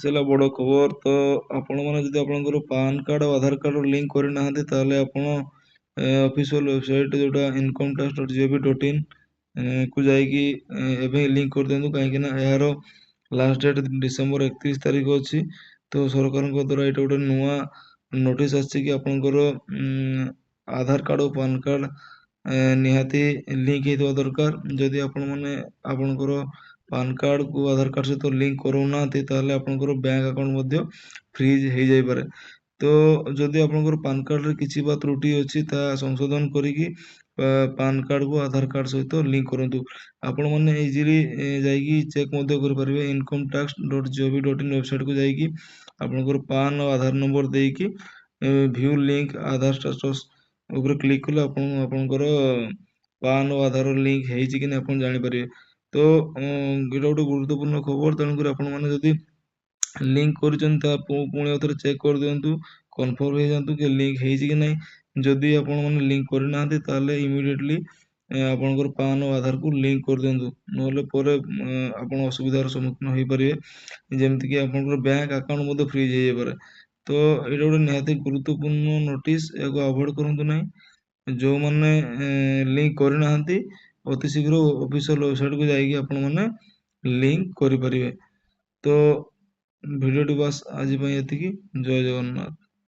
ହେଲା ବଡ଼ ଖବର। ତ ଆପଣମାନେ ଯଦି ଆପଣଙ୍କର ପାନ୍ କାର୍ଡ଼ ଆଉ ଆଧାର କାର୍ଡ଼ ଲିଙ୍କ୍ କରିନାହାନ୍ତି ତାହେଲେ ଆପଣ ଅଫିସିଆଲ୍ ୱେବସାଇଟ୍ ଯେଉଁଟା incometax.gov.in କୁ ଯାଇକି ଏବେ ହିଁ ଲିଙ୍କ୍ କରିଦିଅନ୍ତୁ, କାହିଁକିନା ଏହାର ଲାଷ୍ଟ ଡେଟ୍ ଡିସେମ୍ବର 31 ତାରିଖ ଅଛି। ତ ସରକାରଙ୍କ ଦ୍ୱାରା ଏଇଟା ଗୋଟେ ନୂଆ ନୋଟିସ୍ ଆସିଛି କି ଆପଣଙ୍କର ଆଧାର କାର୍ଡ଼ ଓ ପାନ୍ କାର୍ଡ଼ ନିହାତି ଲିଙ୍କ୍ ହେଇଥିବା ଦରକାର। ଯଦି ଆପଣମାନେ ଆପଣଙ୍କର ପାନ୍ କାର୍ଡ଼କୁ ଆଧାର କାର୍ଡ଼ ସହିତ ଲିଙ୍କ୍ କରୁନାହାନ୍ତି ତାହେଲେ ଆପଣଙ୍କର ବ୍ୟାଙ୍କ ଆକାଉଣ୍ଟ ମଧ୍ୟ ଫ୍ରିଜ୍ ହେଇଯାଇପାରେ। ତ ଯଦି ଆପଣଙ୍କର ପାନ୍ କାର୍ଡ଼ରେ କିଛି ବା ତ୍ରୁଟି ଅଛି ତାହା ସଂଶୋଧନ କରିକି ପାନ୍ କାର୍ଡ଼କୁ ଆଧାର କାର୍ଡ଼ ସହିତ ଲିଙ୍କ୍ କରନ୍ତୁ। ଆପଣମାନେ ଇଜିଲି ଯାଇକି ଚେକ୍ ମଧ୍ୟ କରିପାରିବେ incometax.gov.in ୱେବସାଇଟ୍କୁ ଯାଇକି ଆପଣଙ୍କର ପାନ୍ ଆଉ ଆଧାର ନମ୍ବର ଦେଇକି ଭ୍ୟୁ ଲିଙ୍କ୍ ଆଧାର ଷ୍ଟାଟସ୍ ଉପରେ କ୍ଲିକ୍ କଲେ ଆପଣଙ୍କର ପାନ୍ ଓ ଆଧାର ଲିଙ୍କ୍ ହେଇଛି କି ନା ଆପଣ ଜାଣିପାରିବେ। ତ ଏଇଟା ଗୋଟେ ଗୁରୁତ୍ୱପୂର୍ଣ୍ଣ ଖବର, ତେଣୁକରି ଆପଣମାନେ ଯଦି ଲିଙ୍କ୍ କରିଛନ୍ତି ତାହା ପୁଣି ଆଉଥରେ ଚେକ୍ କରିଦିଅନ୍ତୁ, କନଫର୍ମ ହେଇଯାଆନ୍ତୁ କି ଲିଙ୍କ୍ ହେଇଛି କି ନାହିଁ। ଯଦି ଆପଣମାନେ ଲିଙ୍କ୍ କରିନାହାନ୍ତି ତାହେଲେ ଇମିଡ଼ିଏଟଲି ଆପଣଙ୍କର ପାନ୍ ଓ ଆଧାରକୁ ଲିଙ୍କ୍ କରିଦିଅନ୍ତୁ, ନହେଲେ ପରେ ଆପଣ ଅସୁବିଧାର ସମ୍ମୁଖୀନ ହେଇପାରିବେ, ଯେମିତିକି ଆପଣଙ୍କର ବ୍ୟାଙ୍କ ଆକାଉଣ୍ଟ ମଧ୍ୟ ଫ୍ରିଜ୍ ହେଇଯାଇପାରେ। ତ ଏଇଟା ଗୋଟେ ନିହାତି ଗୁରୁତ୍ୱପୂର୍ଣ୍ଣ ନୋଟିସ୍, ଏହାକୁ ଆଭଏଡ଼ କରନ୍ତୁ ନାହିଁ। ଯେଉଁମାନେ ଲିଙ୍କ୍ କରିନାହାନ୍ତି ଅତି ଶୀଘ୍ର ଅଫିସିଆଲ୍ ୱେବସାଇଟ୍କୁ ଯାଇକି ଆପଣମାନେ ଲିଙ୍କ୍ କରିପାରିବେ। ତ ଭିଡ଼ିଓଟି ବାସ୍ ଆଜି ପାଇଁ ଏତିକି। ଜୟ ଜଗନ୍ନାଥ।